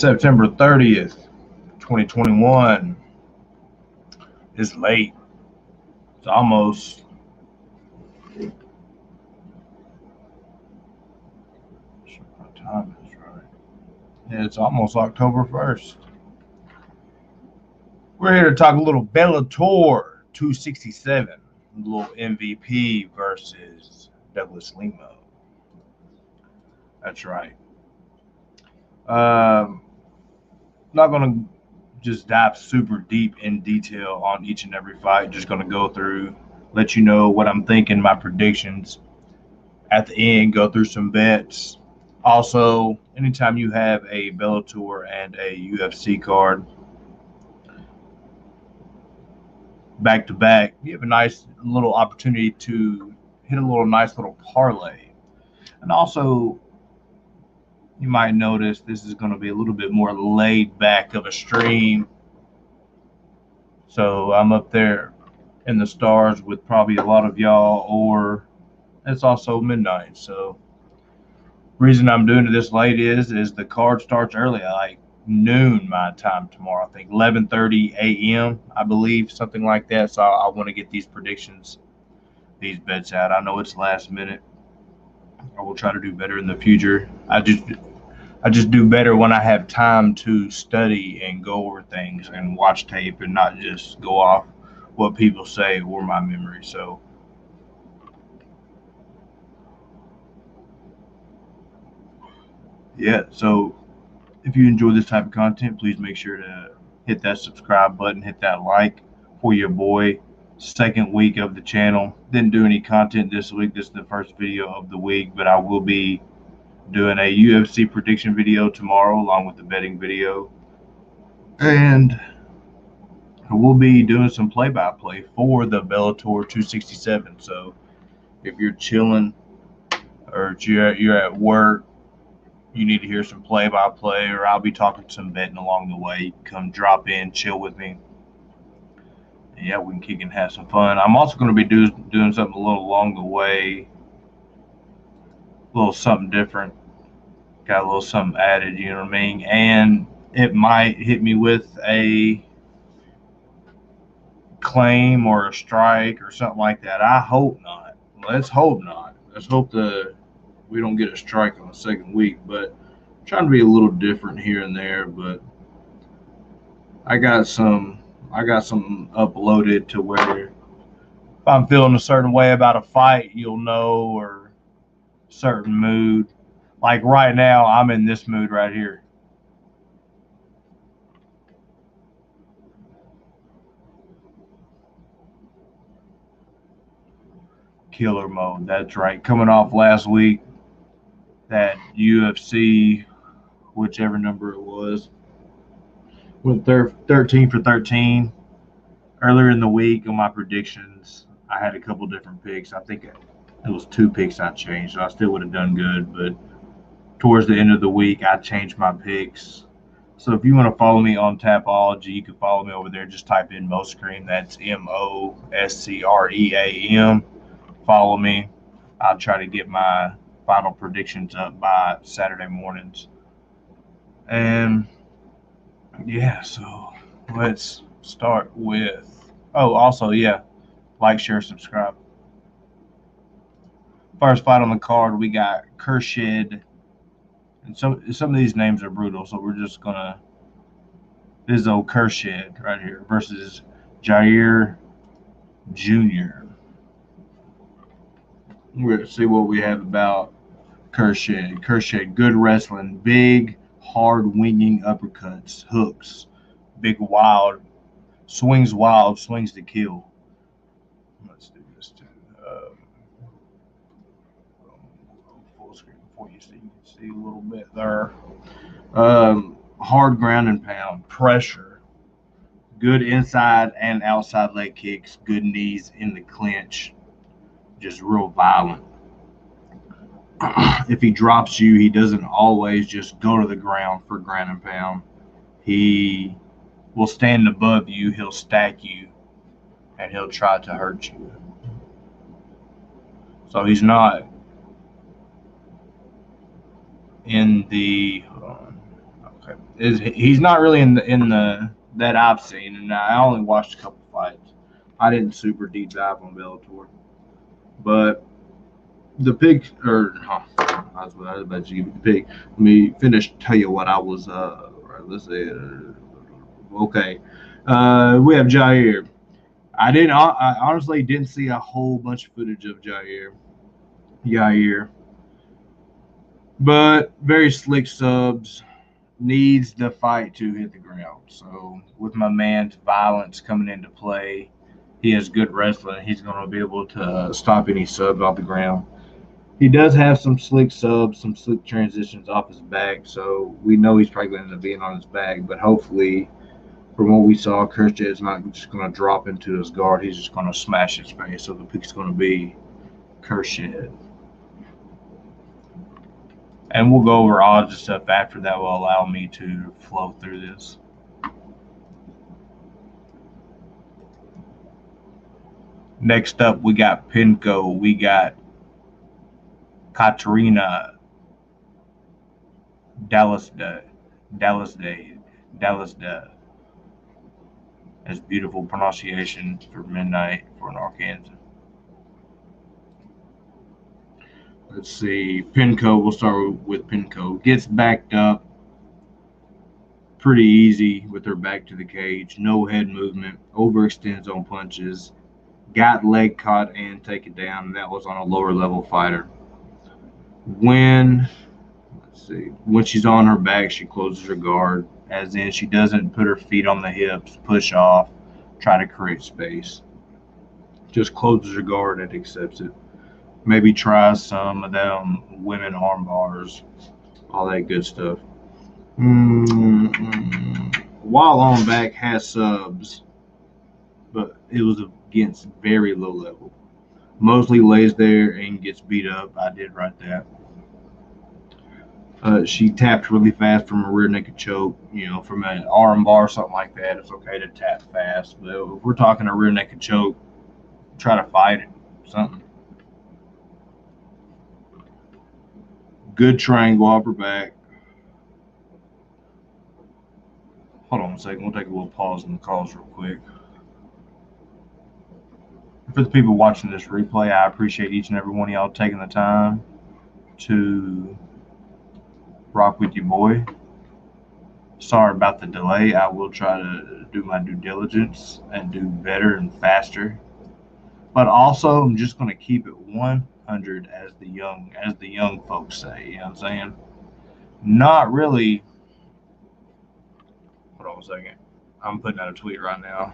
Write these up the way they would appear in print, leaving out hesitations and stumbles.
September 30th, 2021. It's late. It's almost what time is right. Yeah, it's almost October 1st. We're here to talk a little Bellator 267, a little MVP versus Lima. That's right. Not going to just dive super deep in detail on each and every fight. Just going to go through, let you know what I'm thinking, my predictions. At the end, go through some bets. Also, anytime you have a Bellator and a UFC card back to back, you have a nice little opportunity to hit a nice little parlay. And also, you might notice this is going to be a little bit more laid back of a stream. So I'm up there in the stars with probably a lot of y'all, or it's also midnight. So reason I'm doing it this late is the card starts early, like noon my time tomorrow. I think 11:30 a.m. I believe, something like that. So I want to get these predictions, these bets out. I know it's last minute. I will try to do better in the future. I just do better when I have time to study and go over things and watch tape and not just go off what people say or my memory. So yeah, so if you enjoy this type of content, please make sure to hit that subscribe button, hit that like for your boy. Second week of the channel. Didn't do any content this week. This is the first video of the week, but I will be doing a UFC prediction video tomorrow along with the betting video. And we'll be doing some play-by-play for the Bellator 267. So if you're chilling or you're at work, you need to hear some play-by-play, or I'll be talking some betting along the way. Come drop in, chill with me. And yeah, we can kick and have some fun. I'm also going to be doing something a little along the way, a little something different. Got a little something added, you know what I mean? And it might hit me with a claim or a strike or something like that. I hope not. Let's hope not. Let's hope we don't get a strike on the second week. But I'm trying to be a little different here and there. But I got some uploaded to where if I'm feeling a certain way about a fight, you'll know, or certain mood. Like right now, I'm in this mood right here. Killer mode, that's right. Coming off last week, that UFC, whichever number it was, went 13 for 13. Earlier in the week on my predictions, I had a couple different picks. I think it was 2 picks I changed, so I still would have done good, but towards the end of the week, I changed my picks. So if you want to follow me on Tapology, you can follow me over there. Just type in Moscream. That's MOSCREAM. Follow me. I'll try to get my final predictions up by Saturday mornings. And yeah, so let's start with, also, yeah, like, share, subscribe. First fight on the card, we got Khurshed. And some of these names are brutal, so we're just gonna. This is old Khurshed right here versus Jair Jr. We're gonna see what we have about Khurshed. Khurshed, good wrestling, big, hard winging uppercuts, hooks, big, wild, swings to kill. Let's do this too. Full screen for you so you can see a little bit there. Hard ground and pound, pressure, good inside and outside leg kicks, good knees in the clinch, just real violent. If he drops you, he doesn't always just go to the ground for ground and pound. He will stand above you, he'll stack you, and he'll try to hurt you. So he's not in the, okay, He's not really in the that I've seen, and I only watched a couple fights. I didn't super deep dive on Bellator, but the pig I was about to give you the pig. Let me finish. Tell you what I was. Right, let's say. Okay, we have Jair. I honestly didn't see a whole bunch of footage of Jair, but very slick subs. Needs the fight to hit the ground. So with my man's violence coming into play, he has good wrestling. He's going to be able to stop any subs off the ground. He does have some slick subs, some slick transitions off his back, so we know he's probably going to end up being on his back. But hopefully, from what we saw, Khurshed is not just going to drop into his guard. He's just going to smash his face. So the pick's going to be Khurshed. And we'll go over odds and stuff after that will allow me to flow through this. Next up, we got Penco. We got Katharina, Dalisda. That's beautiful pronunciation for midnight for an Arkansas. Let's see. Penco, we'll start with Penco. Gets backed up pretty easy with her back to the cage. No head movement. Overextends on punches. Got leg caught and taken down. And that was on a lower level fighter. When she's on her back, she closes her guard. As in, she doesn't put her feet on the hips, push off, try to create space. Just closes her guard and accepts it. Maybe try some of them women arm bars, all that good stuff. While on back, has subs, but it was against very low level. Mostly lays there and gets beat up. I did write that. She tapped really fast from a rear naked choke, from an arm bar or something like that. It's okay to tap fast, but if we're talking a rear naked choke, try to fight it, something. Good triangle off her back. Hold on a second. We'll take a little pause in the calls real quick. For the people watching this replay, I appreciate each and every one of y'all taking the time to rock with your boy. Sorry about the delay. I will try to do my due diligence and do better and faster. But also, I'm just going to keep it 100 as the young folks say. You know what I'm saying? Not really. Hold on a second. I'm putting out a tweet right now.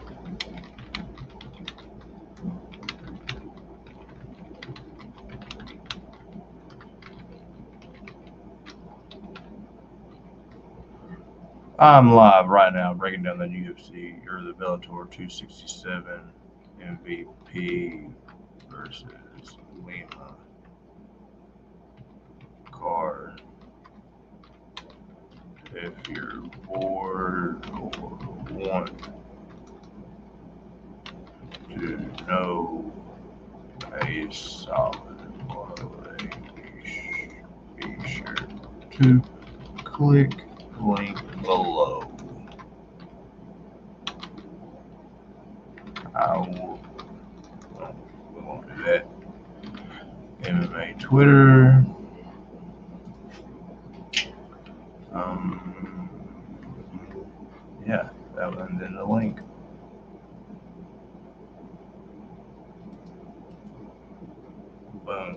I'm live right now breaking down the UFC or the Bellator 267 MVP versus Lima card. If you're bored or want to know a solid parlay, be sure to click link below. We won't do that. MMA Twitter. Yeah, that one's in the link. Boom.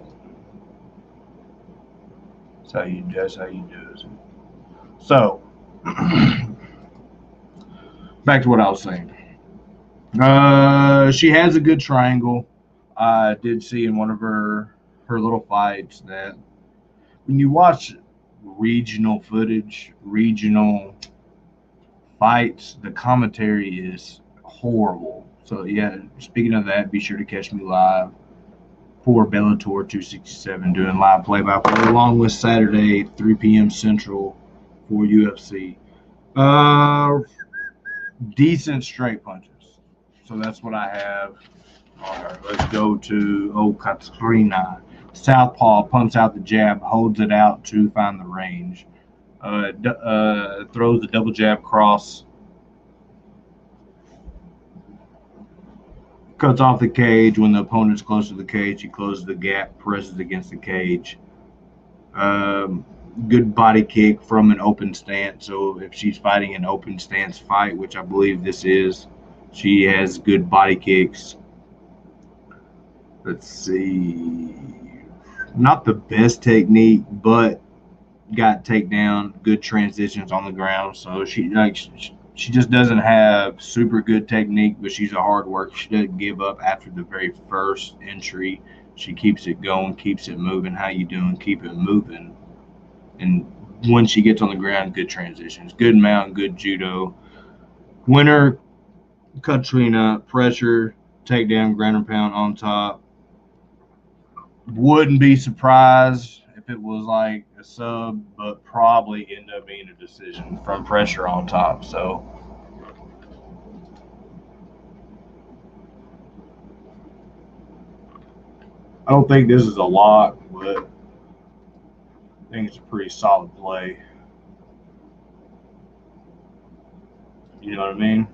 That's how you do it. So, back to what I was saying. She has a good triangle. I did see in one of her little fights that when you watch regional footage, regional fights, the commentary is horrible. So, yeah, speaking of that, be sure to catch me live for Bellator 267, doing live play-by-play along with Saturday, 3 p.m. Central for UFC. Decent straight punches. So that's what I have. All right, let's go to Katharina. Southpaw pumps out the jab, holds it out to find the range. Throws the double jab cross. Cuts off the cage when the opponent's close to the cage. He closes the gap, presses against the cage. Good body kick from an open stance. So if she's fighting an open stance fight, which I believe this is, she has good body kicks. Let's see. Not the best technique, but got takedown, good transitions on the ground. So she just doesn't have super good technique, but she's a hard worker. She doesn't give up after the very first entry. She keeps it going, keeps it moving. How you doing? Keep it moving. And when she gets on the ground, good transitions, good mount, good judo. Winner, Katharina, pressure, takedown, ground and pound on top. Wouldn't be surprised if it was like a sub, but probably end up being a decision from pressure on top. So I don't think this is a lock, but I think it's a pretty solid play. You know what I mean?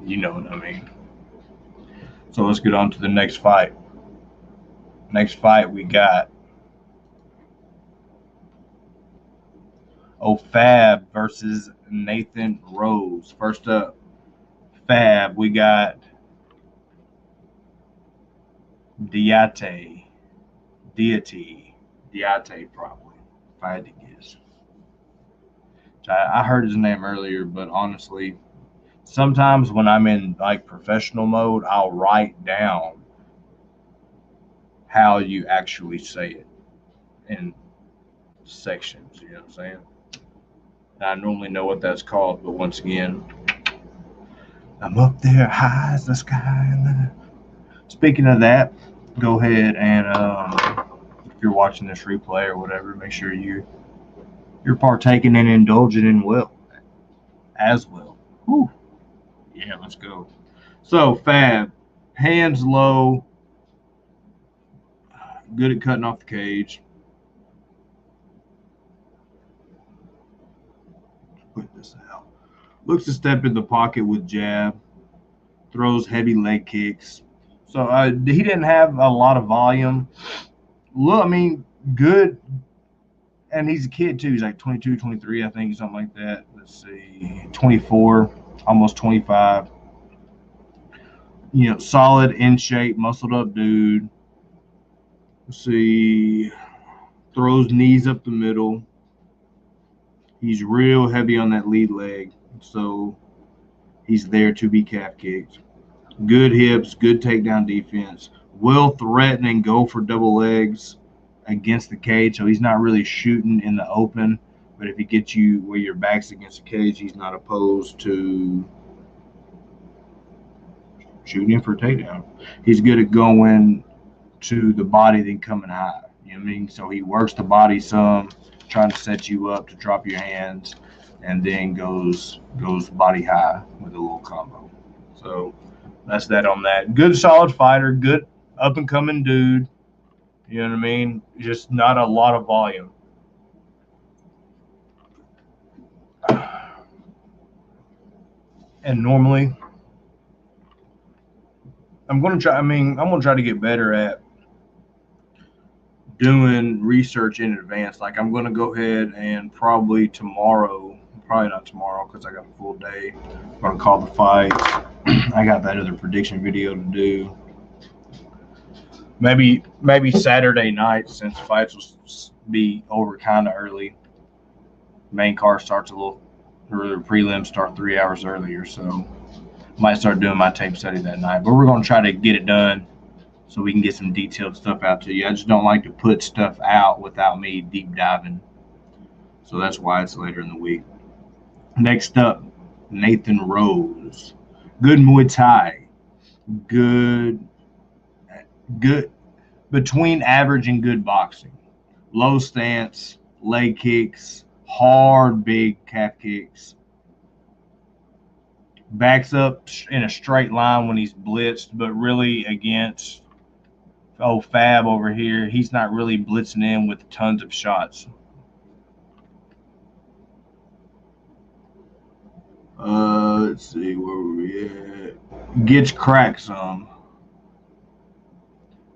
You know what I mean. So let's get on to the next fight. Next fight we got Fab versus Nathan Rose. First up, Fab, we got Diatta probably, if I had to guess. I heard his name earlier, but honestly, sometimes when I'm in like professional mode, I'll write down how you actually say it in sections. You know what I'm saying? And I normally know what that's called, but once again, I'm up there high as the sky. Speaking of that, go ahead and if you're watching this replay or whatever, make sure you're partaking and indulging in as well. Whew. Yeah, let's go. So Fab, hands low, good at cutting off the cage. Put this out. Looks to step in the pocket with jab. Throws heavy leg kicks. So he didn't have a lot of volume. Look, I mean, good. And he's a kid, too. He's like 22, 23, I think, something like that. Let's see. 24, almost 25. You know, solid, in shape, muscled up dude. Let's see. Throws knees up the middle. He's real heavy on that lead leg. So he's there to be calf kicked. Good hips, good takedown defense. Will threaten and go for double legs against the cage. So he's not really shooting in the open. But if he gets you where your back's against the cage, he's not opposed to shooting in for a takedown. He's good at going to the body then coming high. You know what I mean? So he works the body some, trying to set you up to drop your hands, and then goes body high with a little combo. So that's that on that. Good solid fighter, good up and coming dude. You know what I mean? Just not a lot of volume. And normally I'm gonna try to get better at doing research in advance. Like I'm gonna go ahead and probably not tomorrow because I got a full day. I'm gonna call the fight. I got that other prediction video to do. Maybe Saturday night, since fights will be over kind of early. Main card starts or the prelims start 3 hours earlier, so might start doing my tape study that night. But we're gonna try to get it done so we can get some detailed stuff out to you. I just don't like to put stuff out without me deep diving. So that's why it's later in the week. Next up, Nathan Rose. Good Muay Thai. Good between average and good boxing. Low stance, leg kicks, hard big calf kicks. Backs up in a straight line when he's blitzed, but really against Oh, Fab over here, he's not really blitzing in with tons of shots. Let's see, where were we at? Gets cracked some.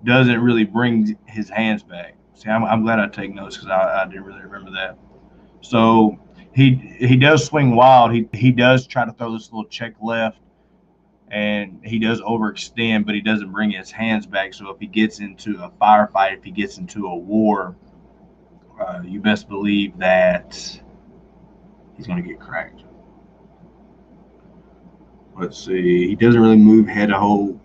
Doesn't really bring his hands back. See, I'm glad I take notes because I didn't really remember that. So he does swing wild. He does try to throw this little check left, and he does overextend, but he doesn't bring his hands back. So if he gets into a firefight, if he gets into a war, you best believe that he's going to get cracked. Let's see. He doesn't really move head a whole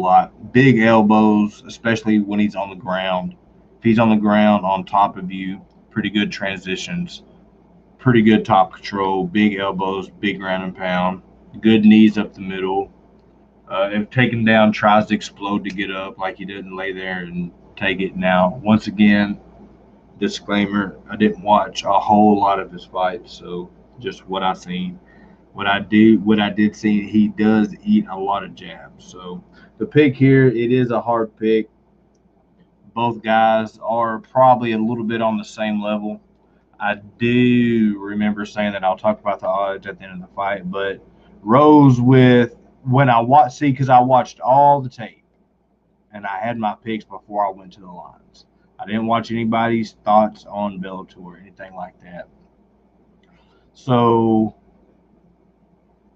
lot. Big elbows, especially when he's on the ground. If he's on the ground on top of you, pretty good transitions, pretty good top control, big elbows, big ground and pound, good knees up the middle. If taken down, tries to explode to get up, like he didn't lay there and take it. Now, once again, disclaimer, I didn't watch a whole lot of his fights, so just what I seen. What I did see, he does eat a lot of jabs. So the pick here, it is a hard pick. Both guys are probably a little bit on the same level. I do remember saying that I'll talk about the odds at the end of the fight, but Rose with when I watched, because I watched all the tape and I had my picks before I went to the lines. I didn't watch anybody's thoughts on Bellator or anything like that. So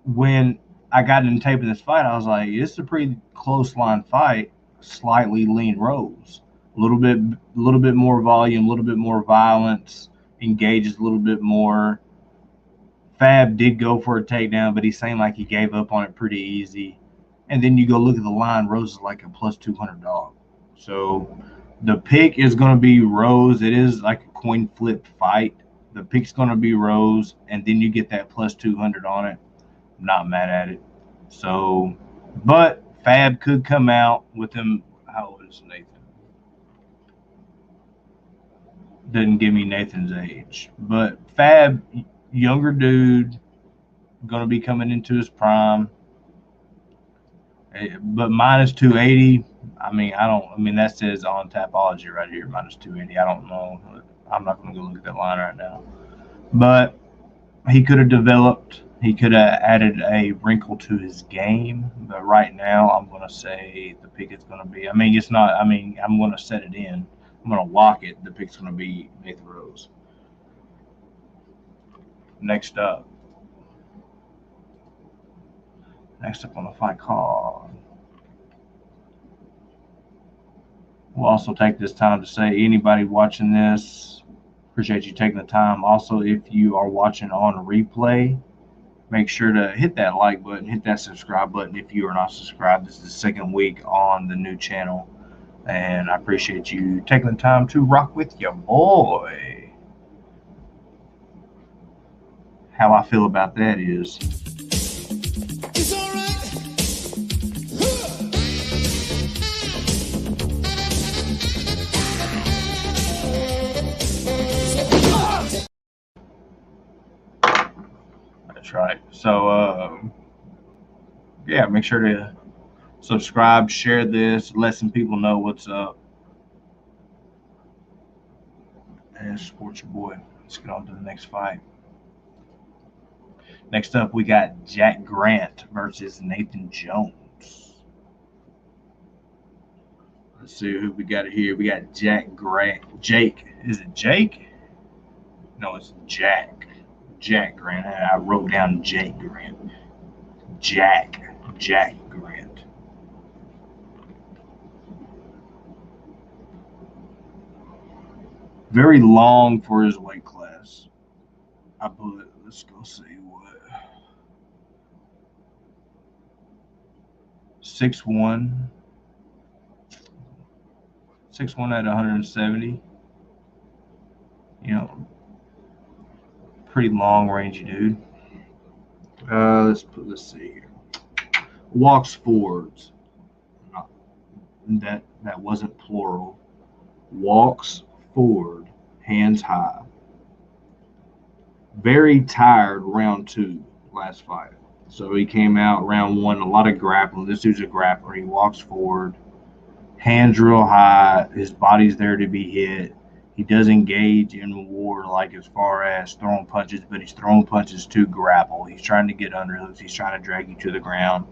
when I got in tape of this fight, I was like, it's a pretty close line fight. Slightly lean Rose, a little bit more volume, a little bit more violence, engages a little bit more. Fab did go for a takedown, but he's saying like he gave up on it pretty easy. And then you go look at the line, Rose is like a plus 200 dog. So the pick is going to be Rose. It is like a coin flip fight. The pick's going to be Rose, and then you get that plus 200 on it. I'm not mad at it. So, but Fab could come out with him. How old is Nathan? Doesn't give me Nathan's age. But Fab, younger dude, going to be coming into his prime. But minus 280, I mean, that says on Tapology right here, minus 280. I don't know. I'm not going to go look at that line right now. But he could have developed. He could have added a wrinkle to his game. But right now, I'm going to say the pick is going to be, I'm going to set it in. I'm going to lock it. The pick's going to be Nathan Rose. Next up on the fight card. We'll also take this time to say, anybody watching this, appreciate you taking the time. Also, if you are watching on replay, make sure to hit that like button, hit that subscribe button if you are not subscribed. This is the second week on the new channel, and I appreciate you taking the time to rock with your boy. How I feel about that is, it's all right. That's right. So, yeah, make sure to subscribe, share this, let some people know what's up, and support your boy. Let's get on to the next fight. Next up, we got Jack Grant versus Nathan Jones. Let's see who we got here. We got Jack Grant. Jake. Is it Jake? No, it's Jack. Jack Grant. I wrote down Jake Grant. Jack Grant. Very long for his weight class. I put, let's go see what. 6'1". 6'1" at 170. You know, pretty long rangey dude. Let's see here. Walks forwards. That wasn't plural. Walks forward, hands high. Very tired round 2 last fight. So he came out round 1, a lot of grappling. This dude's a grappler. He walks forward. Hands real high. His body's there to be hit. He does engage in war, like as far as throwing punches, but he's throwing punches to grapple. He's trying to get underhooks. He's trying to drag you to the ground.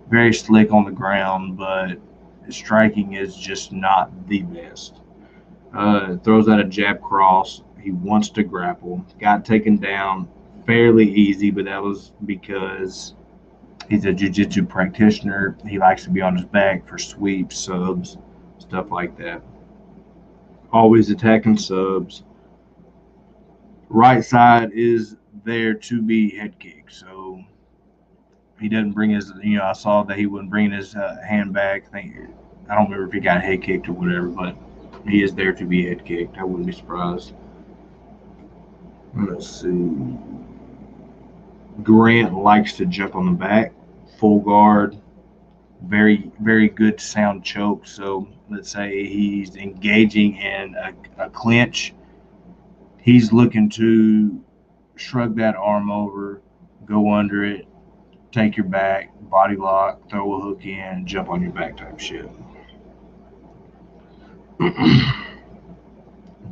Very slick on the ground, but his striking is just not the best. Throws out a jab cross. He wants to grapple. Got taken down fairly easy, but that was because he's a jiu-jitsu practitioner. He likes to be on his back for sweeps, subs, stuff like that. Always attacking subs. Right side is there to be head kick. So he doesn't bring his, I saw that he wouldn't bring his hand back. I don't remember if he got head kicked or whatever, but he is there to be head kicked. I wouldn't be surprised. Let's see. Grant likes to jump on the back, full guard, very, very good sound choke. So let's say he's engaging in a clinch. He's looking to shrug that arm over, go under it, take your back, body lock, throw a hook in, jump on your back type shit.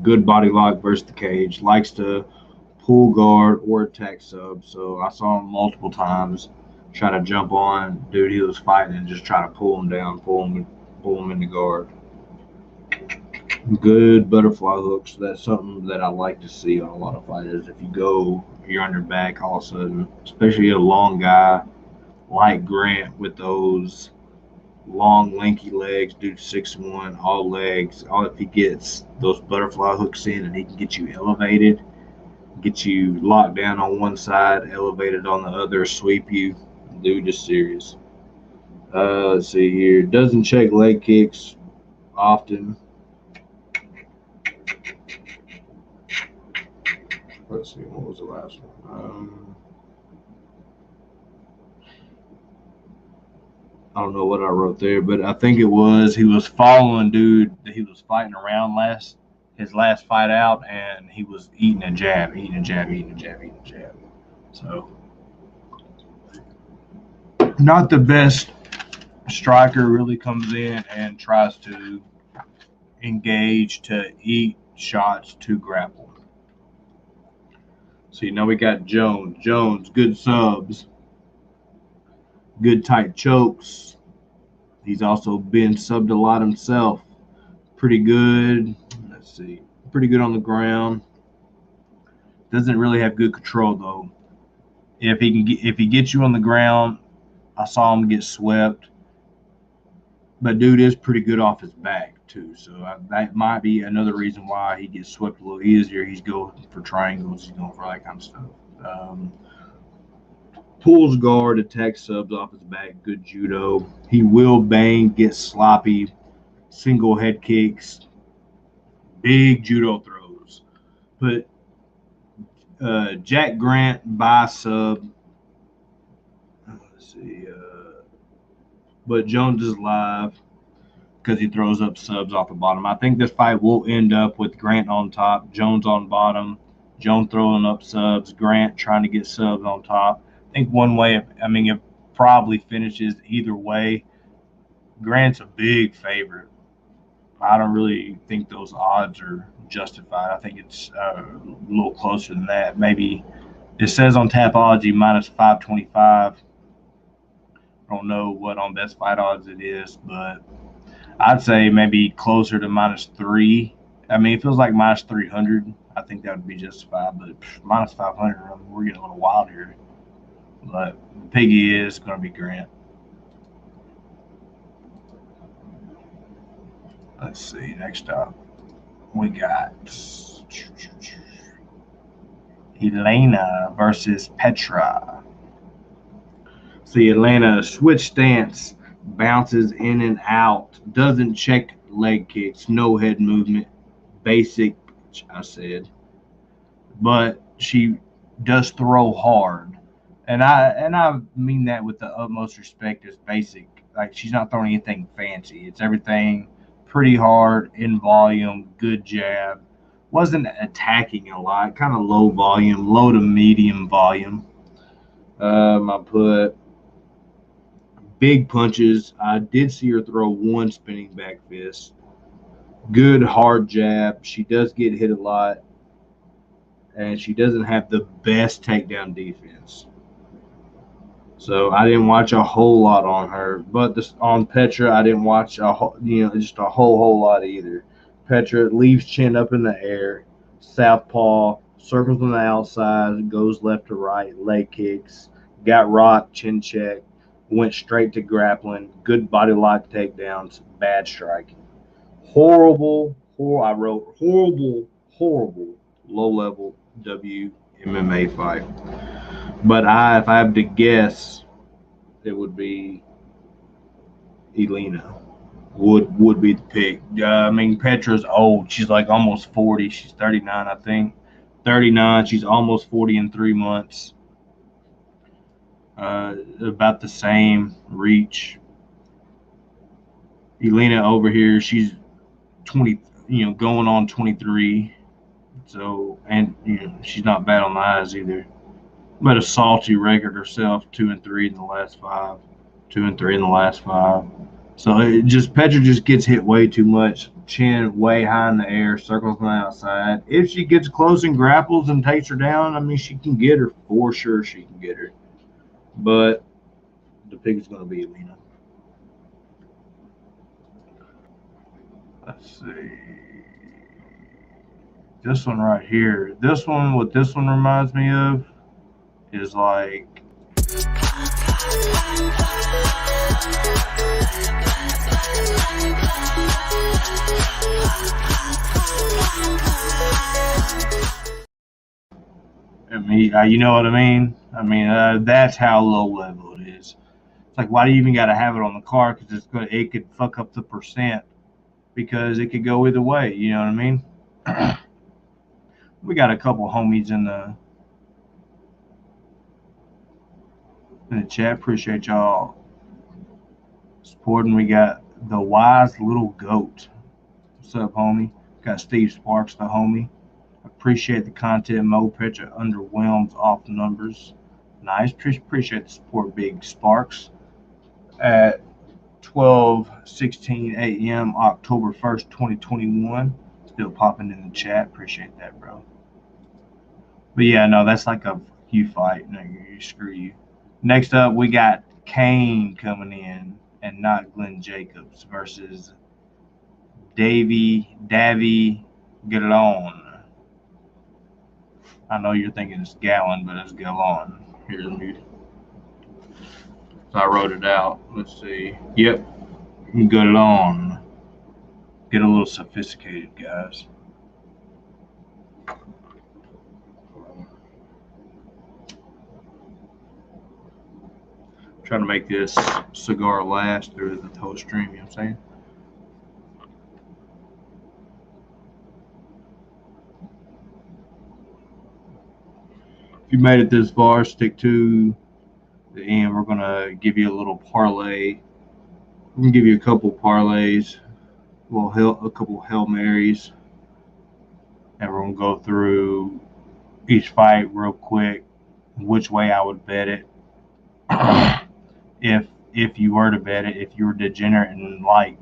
Good body lock versus the cage. Likes to pull guard or attack sub. So I saw him multiple times try to jump on dude he was fighting and just try to pull him down, pull him into guard. Good butterfly hooks. That's something that I like to see on a lot of fighters. If you're on your back all of a sudden, especially a long guy like Grant with those long, lanky legs, dude 6'1", all legs. If he gets those butterfly hooks in and he can get you elevated, get you locked down on one side, elevated on the other, sweep you, dude is serious. Let's see here. Doesn't check leg kicks often. Let's see, what was the last one? I don't know what I wrote there, but I think it was he was following dude that he was fighting around his last fight out, and he was eating a jab. So not the best striker. Really comes in and tries to engage, to eat shots, to grapple. So now we got Jones. Good subs, good tight chokes. He's also been subbed a lot himself. Pretty good. Let's see. Pretty good on the ground. Doesn't really have good control though. If he gets you on the ground, I saw him get swept. But dude is pretty good off his back too. So that might be another reason why he gets swept a little easier. He's going for triangles. He's going for that kind of stuff. Pulls guard, attacks subs off his back. Good judo. He will bang, get sloppy, single head kicks, big judo throws. But Jack Grant by sub. Let's see. But Jones is live because he throws up subs off the bottom. I think this fight will end up with Grant on top, Jones on bottom, Jones throwing up subs, Grant trying to get subs on top. I think one way, it probably finishes either way. Grant's a big favorite. I don't really think those odds are justified. I think it's a little closer than that. Maybe it says on Tapology minus 525. I don't know what on Best Fight Odds it is, but I'd say maybe closer to minus 3. It feels like minus 300. I think that would be justified, but minus 500, we're getting a little wild here. But Piggy is going to be Grant. Let's see. Next up, we got Elina versus Petra. See, Elina switch stance, bounces in and out, doesn't check leg kicks, no head movement, basic, I said. But she does throw hard. And I mean that with the utmost respect as basic. Like, she's not throwing anything fancy. It's everything pretty hard, in volume, good jab. Wasn't attacking a lot, kind of low volume, low to medium volume. I put big punches. I did see her throw one spinning back fist. Good hard jab. She does get hit a lot, and she doesn't have the best takedown defense. So I didn't watch a whole lot on her, but on Petra I didn't watch just a whole lot either. Petra leaves chin up in the air, southpaw, circles on the outside, goes left to right, leg kicks, got rocked, chin check, went straight to grappling, good body lock takedowns, bad striking. Horrible, horrible low-level WMMA fight. But if I have to guess, it would be Elina. Would be the pick. I mean, Petra's old. She's like almost 40. She's 39, I think. 39. She's almost 40 in 3 months. About the same reach. Elina over here, she's 20, going on 23. So, and she's not bad on the eyes either. But a salty record herself, 2-3 in the last 5. 2-3 in the last 5. So Petra just gets hit way too much. Chin way high in the air, circles on the outside. If she gets close and grapples and takes her down, I mean, she can get her for sure. She can get her. But the pick is going to be Elina. Let's see. This one right here. What this one reminds me of is like you know what I mean? I mean, that's how low level it is. It's like, why do you even got to have it on the card? Because it could fuck up the percent, because it could go either way. You know what I mean? We got a couple homies in the chat. Appreciate y'all supporting. We got the Wise Little Goat. What's up, homie? Got Steve Sparks, the homie. Appreciate the content. Mo Petra underwhelms off numbers. Nice. Appreciate the support, Big Sparks. At 12:16 a.m. October 1st, 2021. Still popping in the chat. Appreciate that, bro. But yeah, no, that's like a you fight. No, screw you. Next up, we got Kane coming in, and not Glenn Jacobs, versus Davy. Get it on. I know you're thinking it's Gallon, but it's Gallon. Here's the mute. So I wrote it out. Let's see. Yep. Get it on. Get a little sophisticated, guys. Trying to make this cigar last through the whole stream, you know what I'm saying? If you made it this far, stick to the end. We're going to give you a little parlay. We're going to give you a couple parlays, a couple Hail Marys, and we're going to go through each fight real quick, which way I would bet it. If you were to bet it, if you were degenerate and like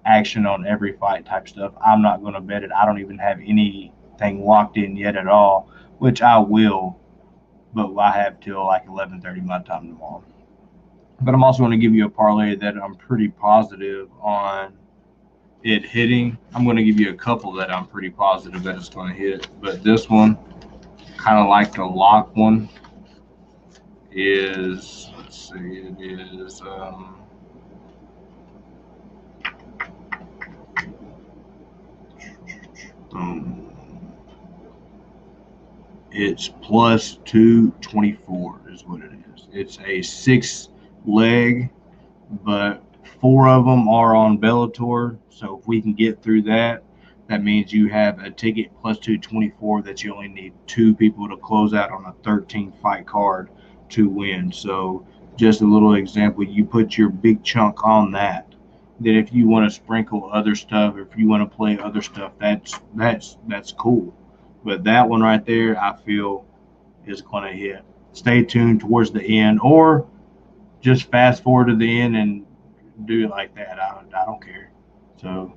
action on every fight type stuff, I'm not going to bet it. I don't even have anything locked in yet at all, which I will, but I have till like 11:30 my time tomorrow. But I'm also going to give you a parlay that I'm pretty positive on it hitting. I'm going to give you a couple that I'm pretty positive that it's going to hit, but this one, kind of like the lock one, is, let's see, it is it's plus 224 is what it is. It's a 6 leg, but 4 of them are on Bellator. So if we can get through that, that means you have a ticket plus 224 that you only need 2 people to close out on a 13 fight card to win. So just a little example, you put your big chunk on that. Then if you want to sprinkle other stuff, or if you want to play other stuff, that's cool. But that one right there, I feel is going to hit. Stay tuned towards the end, or just fast forward to the end and do it like that. I don't care. So,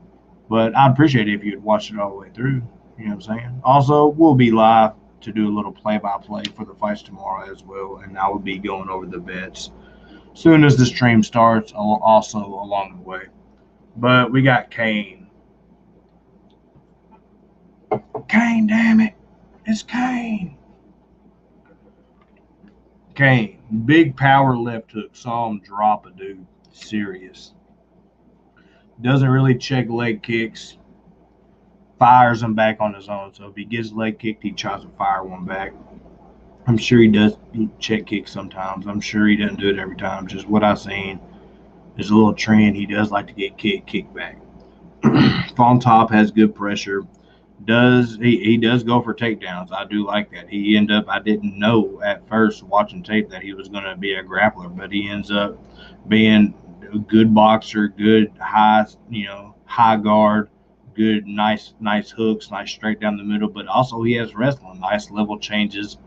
but I'd appreciate it if you'd watch it all the way through. You know what I'm saying? Also, we'll be live to do a little play-by-play for the fights tomorrow as well, and I will be going over the bets soon as the stream starts, also along the way. But we got Kane. Kane, damn it. It's Kane. Kane. Big power left hook. Saw him drop a dude. Serious. Doesn't really check leg kicks. Fires him back on his own. So if he gets leg kicked, he tries to fire one back. I'm sure he does check kicks sometimes. I'm sure he doesn't do it every time. Just what I've seen. There's a little trend. He does like to get kicked back. On top, has good pressure. He does go for takedowns. I do like that. I didn't know at first watching tape that he was going to be a grappler, but he ends up being a good boxer, good high guard, good, nice hooks, nice straight down the middle, but also he has wrestling, nice level changes,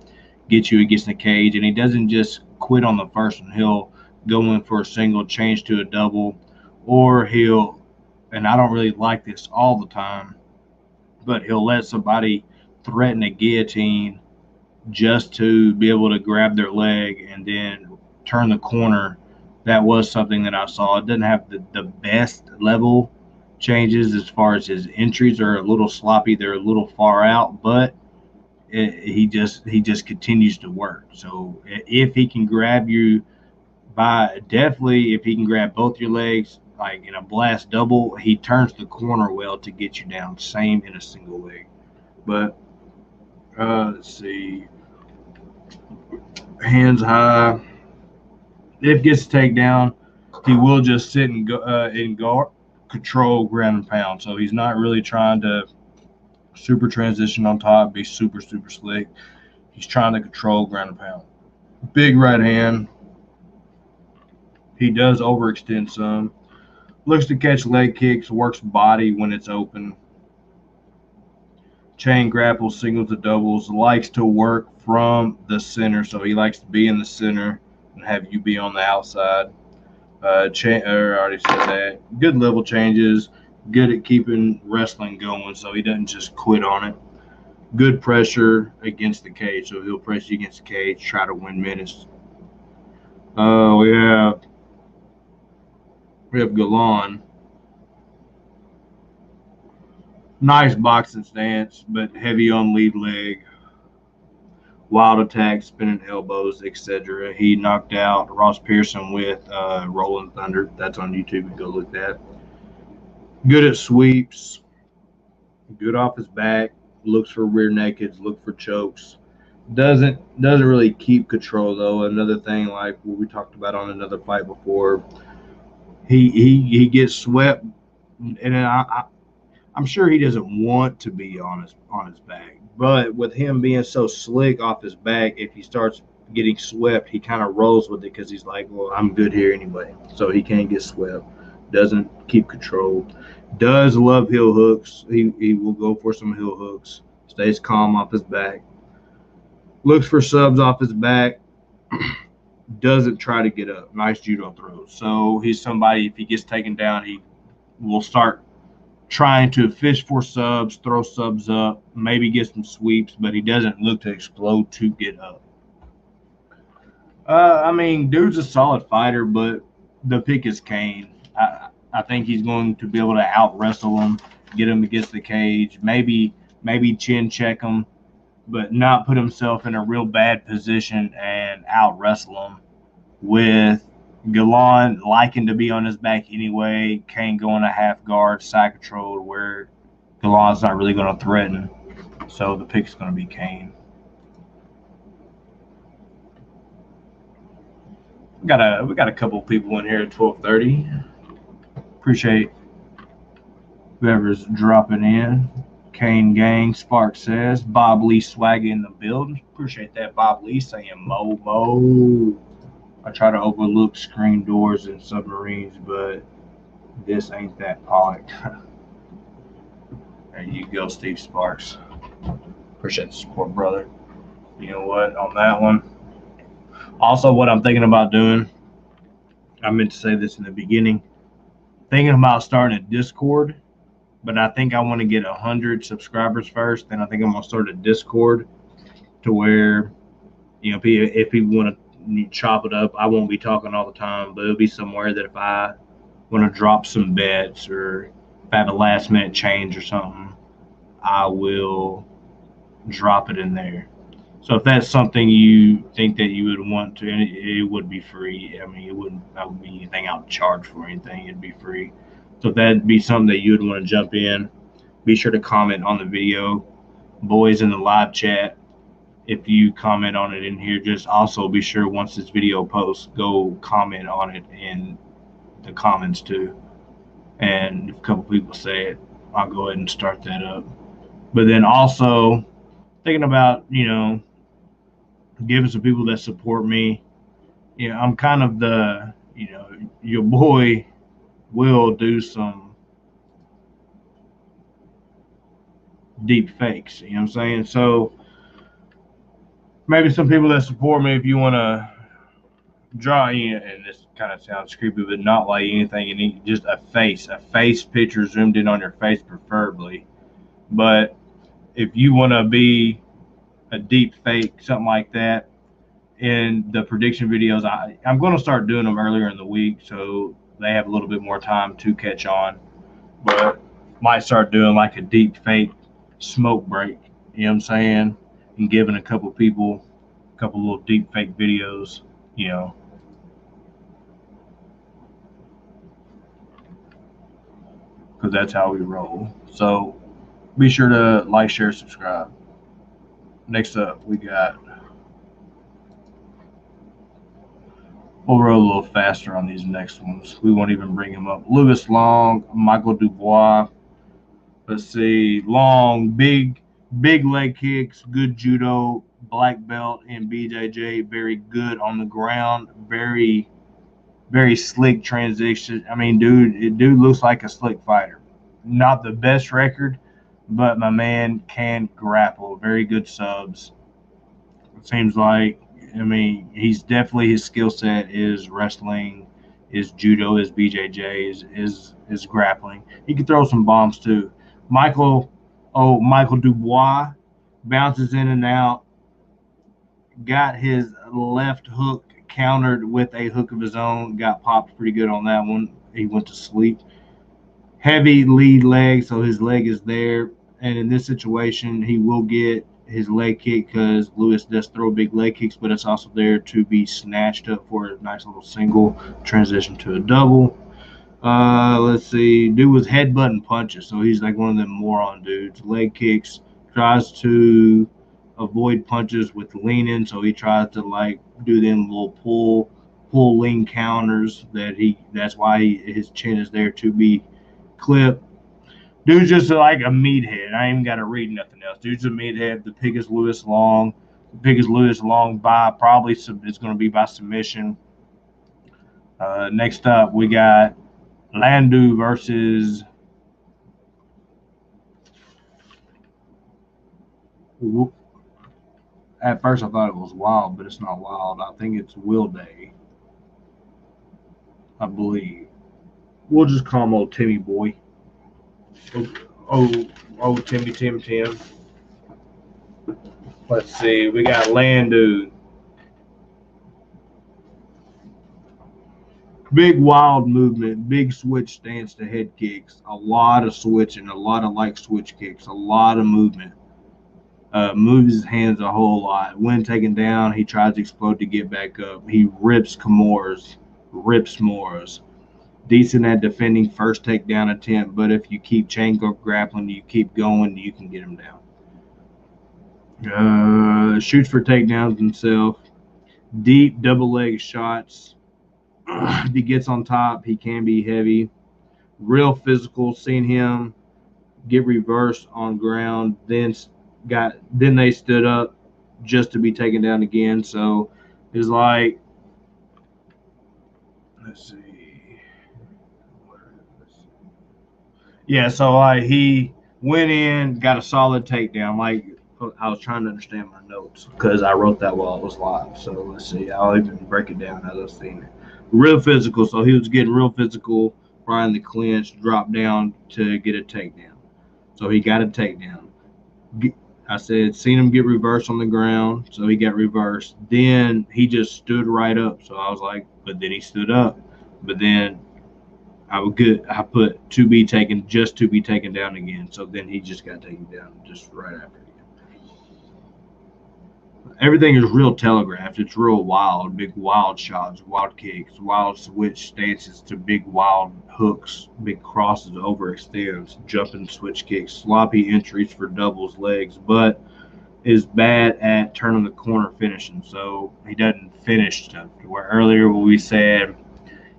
get you against the cage, and he doesn't just quit on the first one. He'll go in for a single, change to a double, or and I don't really like this all the time, but he'll let somebody threaten a guillotine just to be able to grab their leg and then turn the corner. That was something that I saw. It doesn't have the best level changes as far as his entries are a little sloppy. They're a little far out, but he just continues to work. So if he can grab you if he can grab both your legs, like in a blast double, he turns the corner well to get you down. Same in a single leg. But let's see. Hands high. If gets a takedown, he will just sit and go in guard, control, ground and pound. So he's not really trying to super transition on top, be super slick. He's trying to control, ground and pound. Big right hand. He does overextend some. Looks to catch leg kicks, works body when it's open. Chain grapples, singles to doubles. Likes to work from the center, so he likes to be in the center and have you be on the outside. I already said that. Good level changes. Good at keeping wrestling going, so he doesn't just quit on it. Good pressure against the cage, so he'll press you against the cage, try to win minutes. We have Galan. Nice boxing stance, but heavy on lead leg. Wild attacks, spinning elbows, etc. He knocked out Ross Pearson with Rolling Thunder. That's on YouTube. You go look that. Good at sweeps. Good off his back. Looks for rear nakeds. Look for chokes. Doesn't really keep control though. Another thing like what we talked about on another fight before. He gets swept, and I'm sure he doesn't want to be on his back. But with him being so slick off his back, if he starts getting swept, he kind of rolls with it because he's like, well, I'm good here anyway. So he can't get swept. Doesn't keep control. Does love heel hooks. He will go for some heel hooks. Stays calm off his back. Looks for subs off his back. Doesn't try to get up. Nice judo throws. So he's somebody, if he gets taken down, he will start trying to fish for subs, throw subs up, maybe get some sweeps, but he doesn't look to explode to get up. Dude's a solid fighter, but the pick is Kane. I think he's going to be able to out-wrestle him, get him against the cage, maybe chin check him, but not put himself in a real bad position and out-wrestle him with Galan liking to be on his back anyway. Kane going a half guard, side control, where Galan's not really going to threaten. So the pick's going to be Kane. We got a couple people in here at 12:30. Appreciate whoever's dropping in. Kane Gang, Spark says. Bob Lee Swagger in the building. Appreciate that, Bob Lee saying Mo. I try to overlook screen doors and submarines, but this ain't that polished. There you go, Steve Sparks. Appreciate the support, brother. You know what, on that one. Also, what I'm thinking about doing I meant to say this in the beginning. Thinking about starting a Discord, but I think I want to get 100 subscribers first. Then I think I'm gonna start a Discord to where, if people want to chop it up, I won't be talking all the time, but it'll be somewhere that if I want to drop some bets or if I have a last minute change or something, I will drop it in there. So if that's something you think that you would want to, it would be free. I mean, it wouldn't be anything I would charge for anything. It'd be free. So if that'd be something that you would want to jump in, be sure to comment on the video. Boys in the live chat, if you comment on it in here, just also be sure once this video posts, go comment on it in the comments too. And if a couple people say it, I'll go ahead and start that up. But then also thinking about, giving some people that support me. I'm kind of your boy will do some deep fakes, you know what I'm saying? So maybe some people that support me, if you want to draw in, and this kind of sounds creepy, but not like anything, just a face picture zoomed in on your face preferably. But if you want to be a deep fake, something like that, in the prediction videos, I'm going to start doing them earlier in the week so they have a little bit more time to catch on. But might start doing like a deep fake smoke break, you know what I'm saying, and giving a couple people a couple little deep fake videos, because that's how we roll. So be sure to like, share, subscribe. Next up, we got, we'll roll a little faster on these next ones. We won't even bring him up. Louis Long, Michael Dubois. Let's see. Long, big leg kicks, good judo, black belt in BJJ, very good on the ground, very, very slick transition. I mean, dude looks like a slick fighter. Not the best record, but my man can grapple. Very good subs. It seems like, he's definitely, his skill set is wrestling, is judo, is BJJ, is grappling. He can throw some bombs too. Michael Dubois bounces in and out. Got his left hook countered with a hook of his own. Got popped pretty good on that one. He went to sleep. Heavy lead leg, so his leg is there. And in this situation, he will get his leg kick because Louis does throw big leg kicks, but it's also there to be snatched up for a nice little single transition to a double. Let's see. Dude was headbutting punches, so he's like one of them moron dudes. Leg kicks, tries to avoid punches with leaning, so he tries to like do them little pull lean counters. That's why his chin is there to be clipped. Dude's just like a meathead. I ain't even got to read nothing else. Dude's a meathead. The biggest Louis Long by probably it's going to be by submission. Next up, we got Landu versus at first I thought it was Wilde, but it's not Wilde. I think it's Wilde, I believe. We'll just call him old Timmy boy. Oh, Tim. Let's see. We got Landu. Big wild movement, big switch stance to head kicks, a lot of switching, a lot of like switch kicks, a lot of movement. Moves his hands a whole lot. When taken down, he tries to explode to get back up. He rips Kimura's, rips Mora's. Decent at defending first takedown attempt, but if you keep chain grappling, you keep going, you can get him down. Shoots for takedowns himself. Deep double leg shots. If he gets on top, he can be heavy. Real physical. Seen him get reversed on ground, then they stood up just to be taken down again. So it's like, let's see. Yeah, so he went in, got a solid takedown. Like, I was trying to understand my notes because I wrote that while it was live. So let's see. I'll even break it down as I've seen it. Real physical. So he was getting real physical, trying the clinch, drop down to get a takedown. So he got a takedown. I said, seen him get reversed on the ground, so he got reversed. Then he just stood right up. So I was like, but then he stood up. But then I put to be taken down again. So then he just got taken down just right after. Everything is real telegraphed. It's real wild, big wild shots, wild kicks, wild switch stances to big wild hooks, big crosses, overextends, jumping switch kicks, sloppy entries for doubles legs, but is bad at turning the corner finishing. So he doesn't finish stuff. Where earlier we said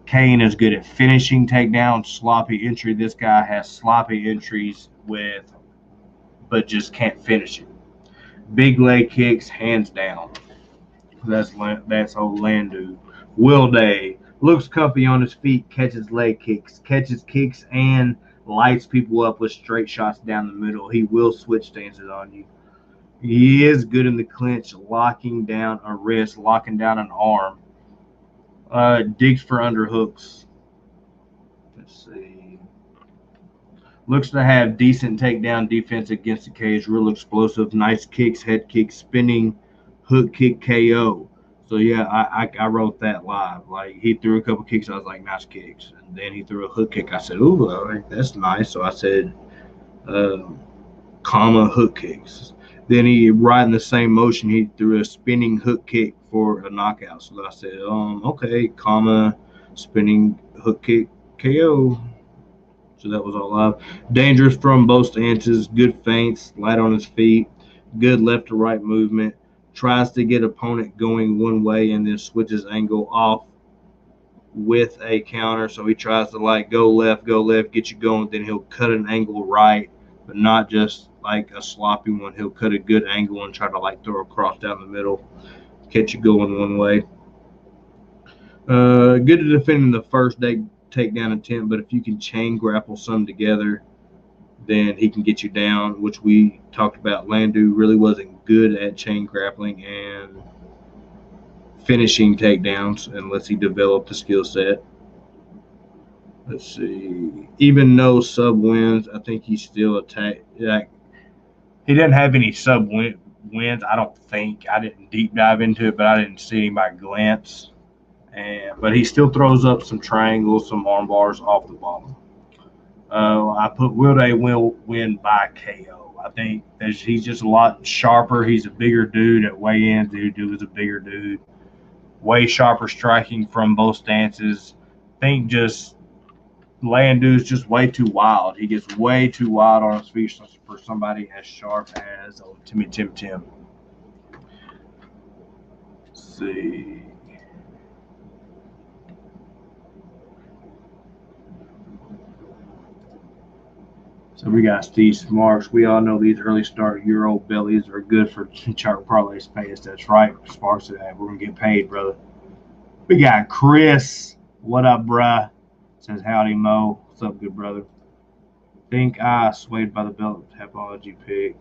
Kane is good at finishing takedowns, sloppy entry. This guy has sloppy entries but just can't finish it. Big leg kicks, hands down. That's old Landu. Wilde looks comfy on his feet, catches leg kicks, catches kicks, and lights people up with straight shots down the middle. He will switch stances on you. He is good in the clinch, locking down a wrist, locking down an arm. Digs for underhooks. Let's see. Looks to have decent takedown defense against the cage. Real explosive. Nice kicks, head kicks, spinning hook kick KO. So, yeah, I wrote that live. Like, he threw a couple kicks. I was like, nice kicks. And then he threw a hook kick. I said, ooh, that's nice. So I said, hook kicks. Then right in the same motion, he threw a spinning hook kick for a knockout. So I said, okay, spinning hook kick KO. So that was all live. Dangerous from both stances. Good feints. Light on his feet. Good left to right movement. Tries to get opponent going one way and then switches angle off with a counter. So he tries to go left, get you going. Then he'll cut an angle right, but not just like a sloppy one. He'll cut a good angle and try to throw a cross down the middle, catch you going one way. Good at defending the first takedown attempt, but if you can chain grapple some together, then he can get you down, which we talked about. Landu really wasn't good at chain grappling and finishing takedowns unless he developed the skill set. Let's see. Even no sub wins, I think he's still attacked. He didn't have any sub wins, I don't think. I didn't deep dive into it, but I didn't see him by glance. But he still throws up some triangles, some arm bars off the bottom. I put Wilde will win by KO. I think he's just a lot sharper. He's a bigger dude at weigh-ins. Dude was a bigger dude. Way sharper striking from both stances. I think just Landu's just way too wild. He gets way too wild on his feet for somebody as sharp as Tim. Let's see. So we got Steve Smarks. We all know these early start Euro bellies are good for chart parlays pays. That's right. Sparks to that. We're going to get paid, brother. We got Chris. What up, bruh? Says howdy, Mo. What's up, good brother? Think I swayed by the belt topology pick,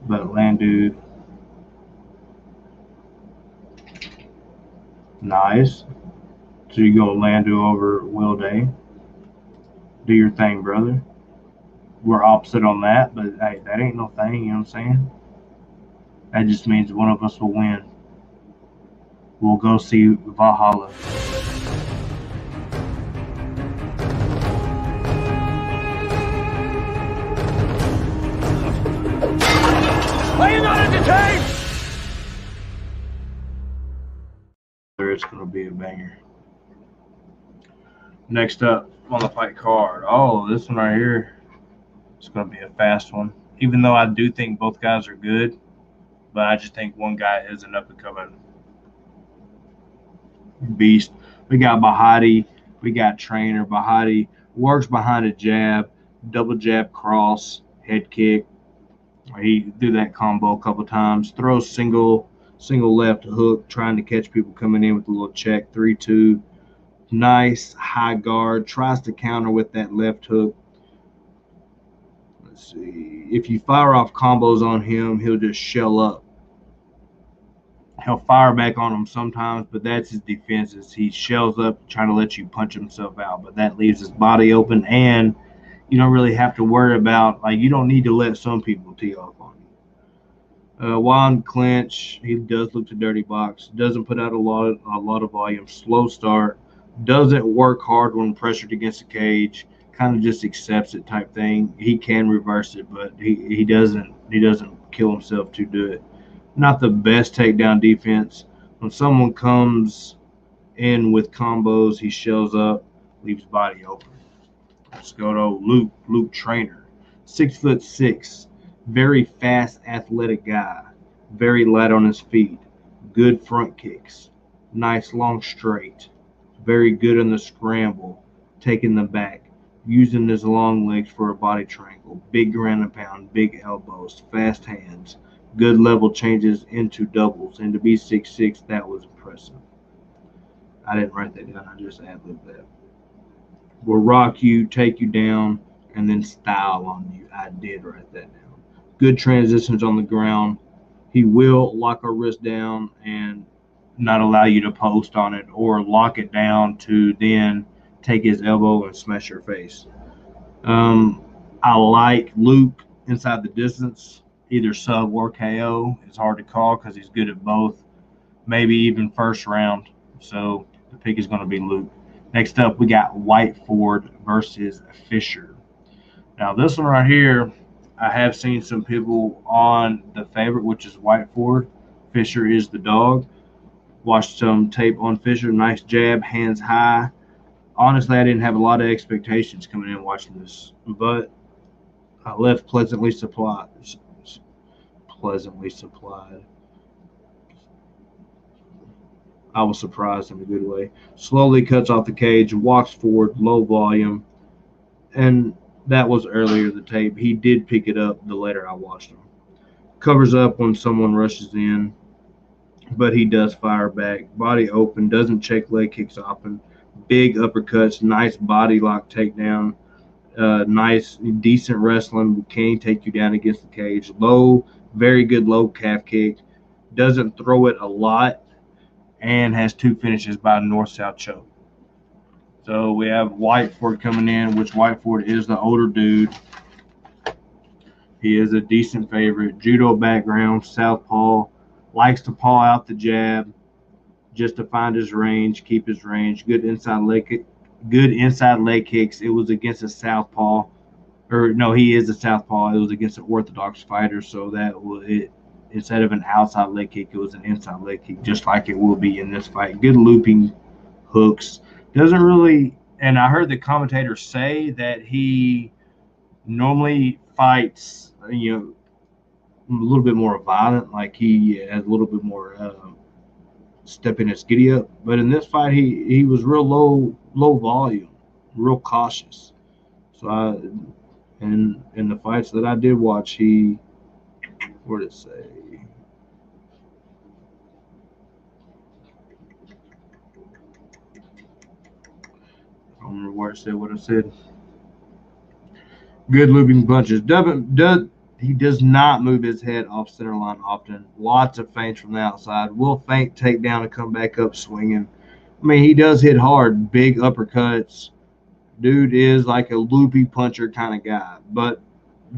but Landu. Nice. So you go Landu over Wilde. Do your thing, brother. We're opposite on that, but hey, that ain't no thing, you know what I'm saying? That just means one of us will win. We'll go see Valhalla. Are you not entertained? It's going to be a banger. Next up on the fight card. Oh, this one right here. It's going to be a fast one. Even though I do think both guys are good, but I just think one guy is an up-and-coming beast. We got Bahati. We got Trainer. Bahati works behind a jab, double jab cross, head kick. He do that combo a couple times. Throws single left hook, trying to catch people coming in with a little check. 3-2. Nice high guard. Tries to counter with that left hook. See, if you fire off combos on him, he'll just shell up. He'll fire back on him sometimes, but that's his defense. Is he shells up trying to let you punch himself out, but that leaves his body open, and you don't really have to worry about, like, you don't need to let some people tee off on you. While in clinch, he does look to dirty box. Doesn't put out a lot of volume. Slow start. Doesn't work hard when pressured against the cage. Kind of just accepts it type thing. He can reverse it, but he doesn't kill himself to do it. Not the best takedown defense. When someone comes in with combos, he shells up, leaves body open. Let's go to Luke Trainer. 6'6", very fast, athletic guy. Very light on his feet. Good front kicks. Nice long straight. Very good in the scramble. Taking the back. Using his long legs for a body triangle. Big ground and pound. Big elbows. Fast hands. Good level changes into doubles. And to be 6'6", that was impressive. I didn't write that down. I just ad-libbed that. Will rock you, take you down, and then style on you. I did write that down. Good transitions on the ground. He will lock a wrist down and not allow you to post on it, or lock it down to then take his elbow and smash your face. I like Luke inside the distance, either sub or KO. It's hard to call because he's good at both, maybe even first round. So the pick is going to be Luke. Next up, we got Whiteford versus Fisher. Now, this one right here, I have seen some people on the favorite, which is Whiteford. Fisher is the dog. Watched some tape on Fisher. Nice jab, hands high. Honestly, I didn't have a lot of expectations coming in watching this, but I left pleasantly supplied. I was surprised in a good way. Slowly cuts off the cage, walks forward, low volume, and that was earlier the tape. He did pick it up the later I watched him. Covers up when someone rushes in, but he does fire back. Body open, doesn't check leg kicks often. Big uppercuts, nice body lock takedown. Nice, decent wrestling. Can take you down against the cage. Low, very good low calf kick. Doesn't throw it a lot, and has 2 finishes by north-south choke. So we have Whiteford coming in, which Whiteford is the older dude. He is a decent favorite. Judo background, southpaw. Likes to paw out the jab just to find his range, keep his range. Good inside leg kicks. It was against a southpaw. Or, no, he is a southpaw. It was against an orthodox fighter, so that was it. Instead of an outside leg kick, it was an inside leg kick, just like it will be in this fight. Good looping hooks. Doesn't really, and I heard the commentator say that he normally fights, a little bit more violent, like he has a little bit more stepping his giddy up. But in this fight, he was real low volume, real cautious. So in the fights that I did watch, where did it say? I don't remember where it said what I said. Good looping punches. He does not move his head off center line often. Lots of feints from the outside. Will feint, take down, and come back up swinging. I mean, he does hit hard. Big uppercuts. Dude is like a loopy puncher kind of guy. But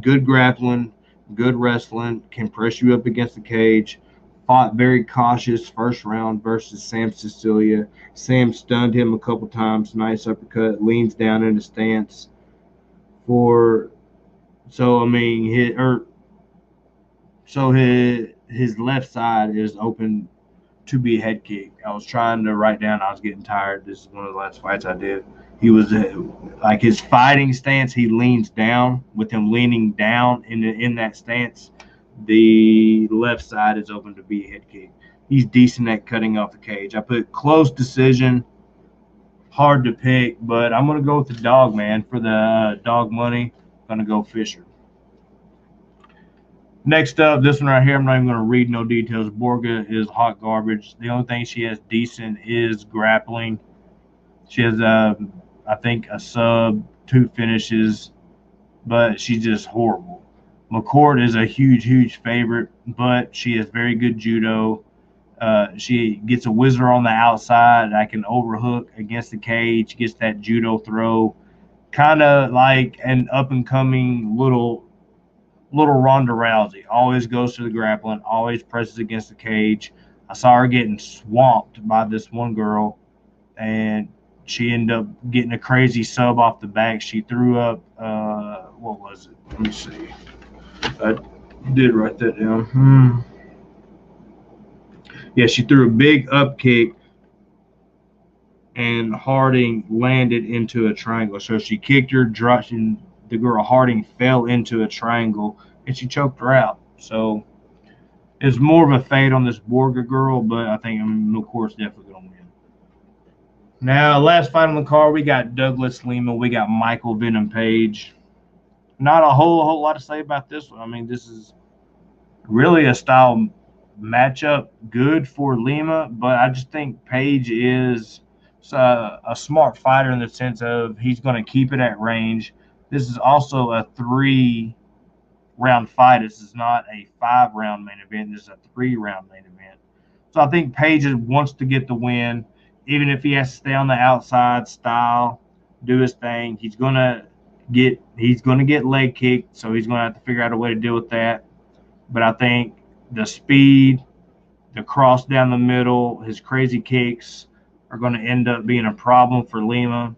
good grappling, good wrestling, can press you up against the cage. Fought very cautious first round versus Sam Cecilia. Sam stunned him a couple times. Nice uppercut. Leans down in the stance. His left side is open to be a head kick. I was trying to write down. I was getting tired. This is one of the last fights I did. He was like his fighting stance. He leans down. With him leaning down in that stance, the left side is open to be a head kick. He's decent at cutting off the cage. I put close decision. Hard to pick, but I'm going to go with the dog, man. For the dog money, I'm going to go Fisher. Next up, this one right here, I'm not even going to read no details. Borga is hot garbage. The only thing she has decent is grappling. She has, I think, a sub, 2 finishes, but she's just horrible. McCourt is a huge favorite, but she has very good judo. She gets a whizzer on the outside. I can overhook against the cage, gets that judo throw. Kind of like an up-and-coming little Ronda Rousey. Always goes to the grappling, always presses against the cage. I saw her getting swamped by this one girl, and she ended up getting a crazy sub off the back. She threw up, what was it? Let me see. I did write that down. Yeah, she threw a big up kick, and Harding landed into a triangle. So she kicked her, dropped, and the girl Harding fell into a triangle, and she choked her out. So it's more of a fade on this Borga girl, but I think McCourt's definitely going to win. Now, last fight on the card, we got Douglas Lima. We got Michael Venom Page. Not a whole lot to say about this one. I mean, this is really a style matchup good for Lima, but I just think Page is a smart fighter in the sense of he's going to keep it at range. This is also a 3-round fight. This is not a 5-round main event. This is a 3-round main event. So I think Page wants to get the win, even if he has to stay on the outside style, do his thing. He's gonna get leg kicked, so he's gonna have to figure out a way to deal with that. But I think the speed, the cross down the middle, his crazy kicks are going to end up being a problem for Lima.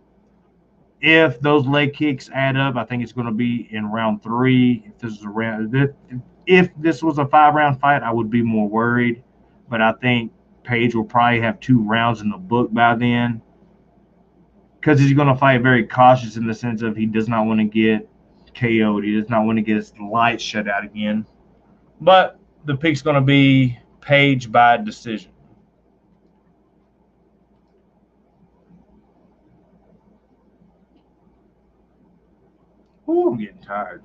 If those leg kicks add up, I think it's going to be in round 3. If this was a 5-round fight, I would be more worried. But I think Page will probably have 2 rounds in the book by then, because he's going to fight very cautious in the sense of he does not want to get KO'd. He does not want to get his lights shut out again. But the pick's going to be Page by decision. Ooh, I'm getting tired.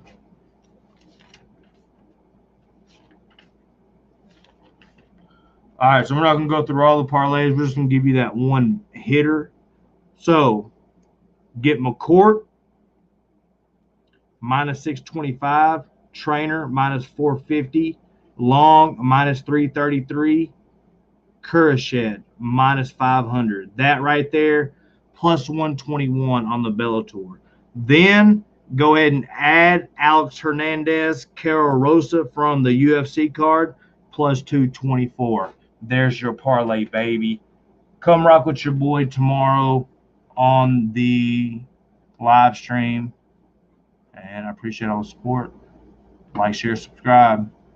All right, so we're not going to go through all the parlays. We're just going to give you that one hitter. So, get McCourt, minus 625. Trainer, minus 450. Long, minus 333. Khurshed, minus 500. That right there, plus 121 on the Bellator. Then go ahead and add Alex Hernandez, Carol Rosa from the UFC card, plus 224. There's your parlay, baby. Come rock with your boy tomorrow on the live stream. And I appreciate all the support. Like, share, subscribe.